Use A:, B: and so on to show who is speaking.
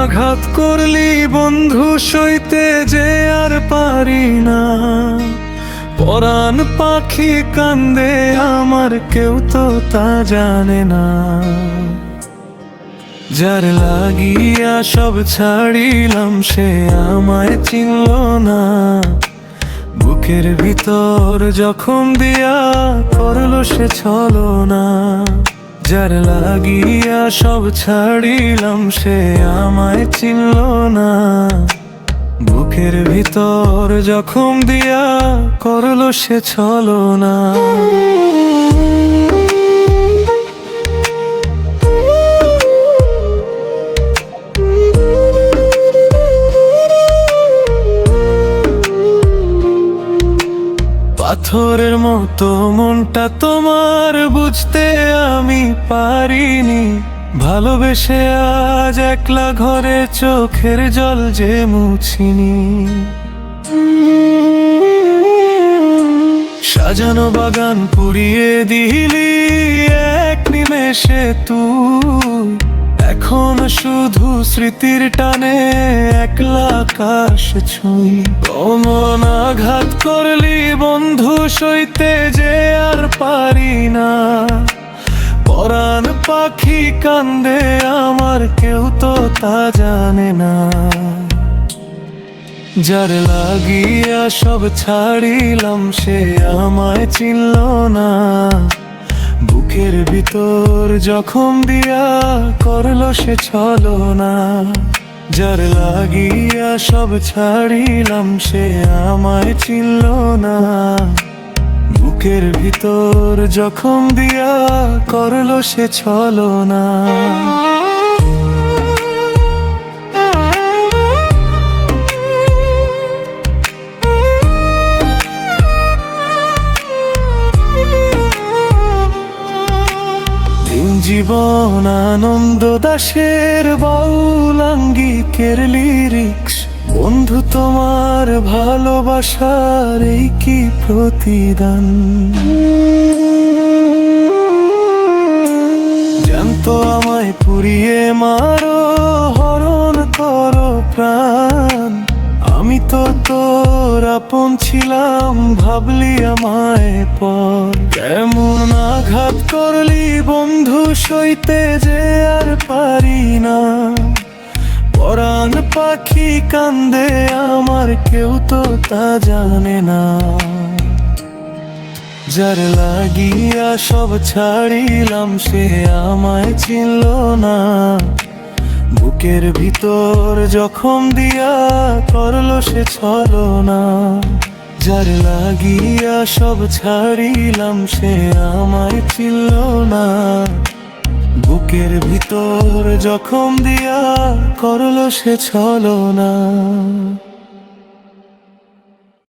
A: আঘাত করলি বন্ধু সইতে যে আর পারি না। পরাণ পাখি কান্দে আমার, কেউ তো তা জানে না। যার লাগিয়া সব ছাড়িলাম সে আমায় চিনল না। বুকের ভিতর জখম দিয়া করলো সে ছলনা। যার লাগিয়া সব ছাড়িলাম সে আমায় চিনল না। বুকের ভিতর জখম দিয়া করলো সে ছলনা। পাথরের মতো মনটা তোমার, বুঝতে আমি পারিনি। ভালোবেসে আজ একলা ঘরে চোখের জল যে মুছিনি। সাজানো বাগান পুড়িয়ে দিলি এক নিমেষে তুই। এখন শুধু স্মৃতির টানে একলা আকাশ ছুঁই। অমন আঘাত করলি বন্ধু সইতে যে আর পারি না। পরাণ পাখি কান্দে আমার, কেউ তো তা জানে না। যার লাগিয়া সব ছাড়িলাম সে আমায় চিনল না। বুকের ভিতর জখম দিয়া করলো সে ছলনা। যার লাগিয়া সব ছাড়িলাম সে আমায় চিনল না। বুকের ভিতর জখম দিয়া করলো সে ছলনা। জীবন আনন্দ দাশের বাউল আঙ্গিকের লিরিক্স। বন্ধু তোমার ভালোবাসার এই কি প্রতিদান। জানতো আমায় পুড়িয়ে মারো, হরণ করো প্রাণ। আমি তো তোর আপন ছিলাম, ভাবলি আমায় পর। কেমন আঘাত করলি বন্ধু সইতে যে আর পারি না। পরাণ পাখি কান্দে আমার, কেউ তো তা জানে না। যার লাগিয়া সব ছাড়িলাম সে আমায় চিনল না। বুকের ভিতর জখম দিয়া করলো সে ছলনা। যার লাগিয়া সব ছাড়িলাম সে আমায় চিনল না। বুকের ভিতর জখম দিয়া করলো সে ছলনা।